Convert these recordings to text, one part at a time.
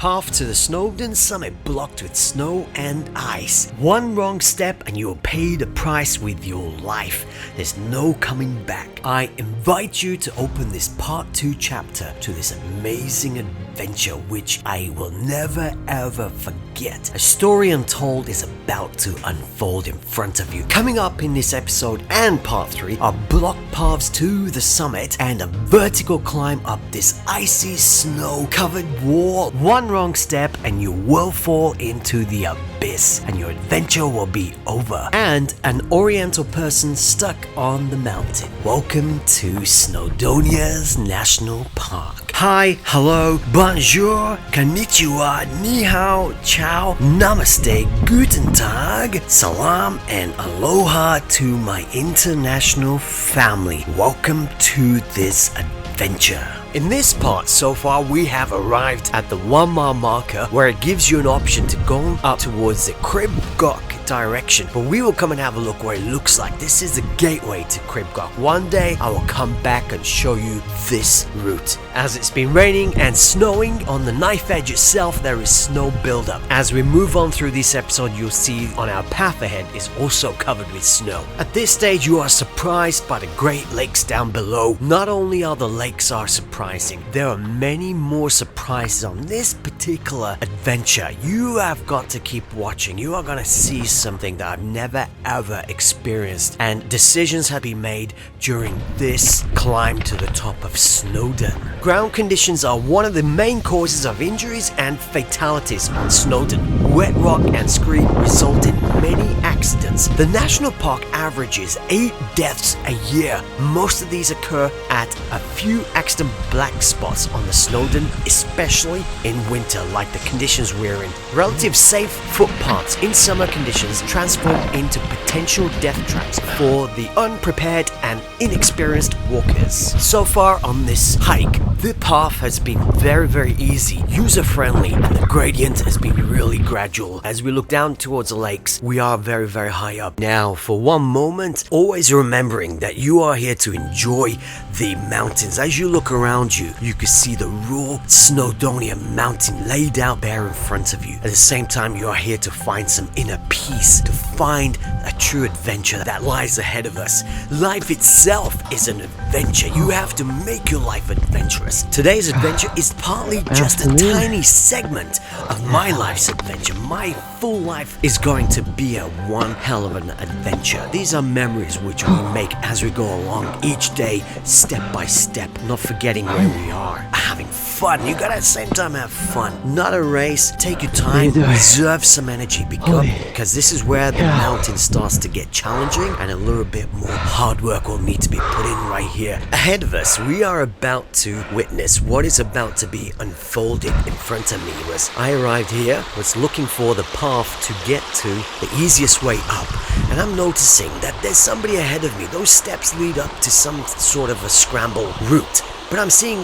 path to the Snowdonia Summit blocked with snow and ice. One wrong step and you'll pay the price with your life. There's no coming back. I invite you to open this part 2 chapter to this amazing adventure which I will never ever forget. A story untold is about to unfold in front of you. Coming up in this episode and part 3 are block paths to the summit and a vertical climb up this icy snow covered wall. One wrong step and you will fall into the abyss and your adventure will be over. And an oriental person stuck on the mountain. Welcome to Snowdonia National Park. Hi, hello, bonjour, konnichiwa, ni hao, chao, namaste, guten tag, salam, and aloha to my international family. Welcome to this adventure. In this part so far we have arrived at the 1 mile marker where it gives you an option to go up towards the Crib Goch direction, but we will come and have a look where it looks like. This is the gateway to Crib Goch. One day I will come back and show you this route. As it's been raining and snowing on the knife edge itself, there is snow buildup. As we move on through this episode, you'll see on our path ahead is also covered with snow. At this stage you are surprised by the Great Lakes down below. Not only are the lakes surprising, there are many more surprises on this particular adventure. You have got to keep watching. You are going to see something that I've never ever experienced, and decisions have been made during this climb to the top of Snowdon. Ground conditions are one of the main causes of injuries and fatalities on Snowdon. Wet rock and scree result in many accidents. The national park averages 8 deaths a year. Most of these occur at a few accident black spots on the Snowdon, especially in winter like the conditions we're in. Relative safe footpaths in summer conditions transform into potential death traps for the unprepared and inexperienced walkers. So far on this hike, the path has been very easy, user-friendly, and the gradient has been really gradual. As we look down towards the lakes, we are very high up. Now, for one moment, always remembering that you are here to enjoy the mountains. As you look around you, you can see the raw Snowdonia Mountain laid out there in front of you. At the same time, you are here to find some inner peace, to find a true adventure that lies ahead of us. Life itself is an adventure. You have to make your life adventurous. Today's adventure is partly just a tiny segment of my life's adventure. My full life is going to be a one hell of an adventure. These are memories which we make as we go along each day, step by step, not forgetting where we are, having fun. You gotta at the same time have fun. Not a race. Take your time, reserve some energy because this is where the mountain starts to get challenging and a little bit more hard work will need to be put in right here. Ahead of us, we are about to witness what is about to be unfolded in front of me. As I arrived here, was looking for the path to get to the easiest way up, and I'm noticing that there's somebody ahead of me. Those steps lead up to some sort of a scramble route. But I'm seeing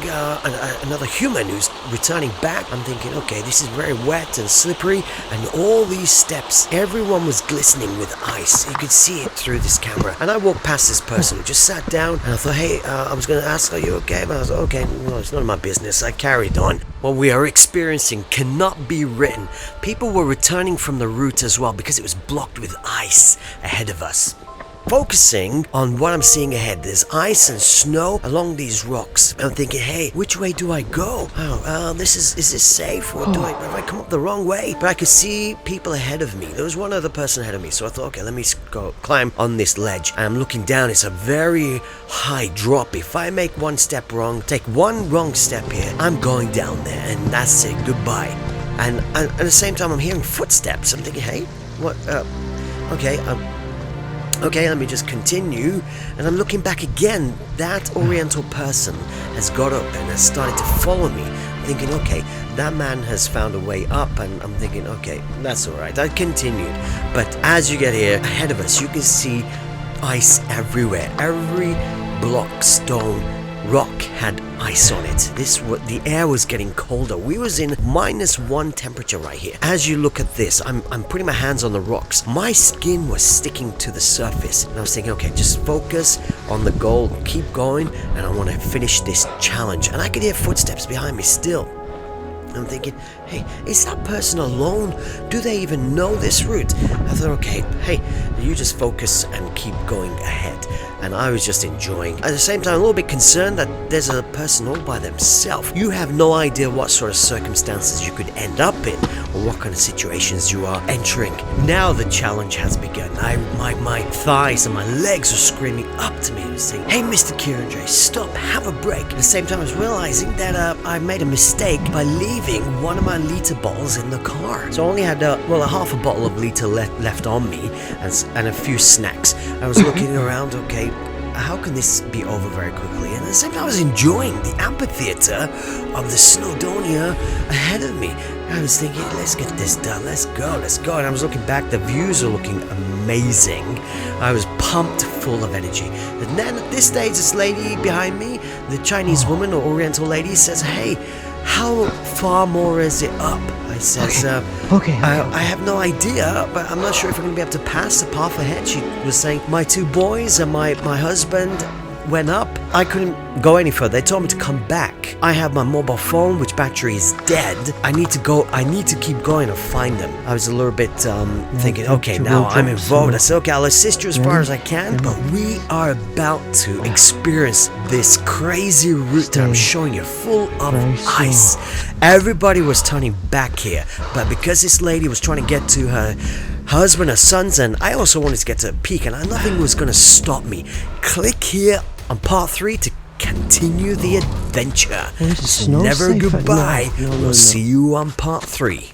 another human who's returning back. I'm thinking, okay, this is very wet and slippery, and all these steps, everyone was glistening with ice. You could see it through this camera. And I walked past this person who just sat down, and I thought, hey, I was going to ask, are you okay? But I was like, okay, no, it's none of my business. I carried on. What we are experiencing cannot be written. People were returning from the route as well because it was blocked with ice ahead of us. Focusing on what I'm seeing ahead, there's ice and snow along these rocks. I'm thinking, hey, which way do I go? Is this safe? Or have I come up the wrong way? But I could see people ahead of me. There was one other person ahead of me, so I thought, okay, let me go climb on this ledge. And I'm looking down. It's a very high drop. If I make one step wrong, take one wrong step here, I'm going down there, and that's it. Goodbye. And at the same time, I'm hearing footsteps. I'm thinking, hey, what? Okay, let me just continue, and I'm looking back again. That oriental person has got up and has started to follow me. I'm thinking, okay, that man has found a way up, and I'm thinking, okay, that's alright. I continued, but as you get here, ahead of us, you can see ice everywhere. Every block, stone, rock had ice on it. The air was getting colder. We was in -1 temperature right here. As you look at this, I'm putting my hands on the rocks. My skin was sticking to the surface, and I was thinking, okay, just focus on the goal, keep going, and I want to finish this challenge. And I could hear footsteps behind me still. I'm thinking, hey, is that person alone? Do they even know this route? I thought, okay, hey, you just focus and keep going ahead. And I was just enjoying. At the same time, a little bit concerned that there's a person all by themselves. You have no idea what sort of circumstances you could end up in, or what kind of situations you are entering. Now the challenge has begun. My thighs and my legs are screaming up to me and saying, hey, Mr. Kirandre, stop, have a break. At the same time, I was realizing that I made a mistake by leaving one of my liter bottles in the car. So I only had, a half a bottle of liter left on me, and a few snacks. I was looking around, okay, how can this be over very quickly? And at the same time, I was enjoying the amphitheater of the Snowdonia ahead of me. I was thinking, let's get this done, let's go. And I was looking back, the views are looking amazing. I was pumped, full of energy. And then at this stage, this lady behind me, the Chinese woman or Oriental lady, says, hey, how far more is it up? I says, I have no idea, but I'm not sure if we're going to be able to pass the path ahead. She was saying, my two boys and my husband went up. I couldn't go any further. They told me to come back. I have my mobile phone, which battery is dead. I need to keep going and find them. I was a little bit thinking, okay, now I'm involved. I said, okay, I'll assist you as far as I can, but we are about to experience this crazy route that I'm showing you, full of ice. Everybody was turning back here, but because this lady was trying to get to her husband, her sons, and I also wanted to get to a peak, and nothing was going to stop me. Click here on part 3 to continue the adventure. So never goodbye. We'll see you on part 3.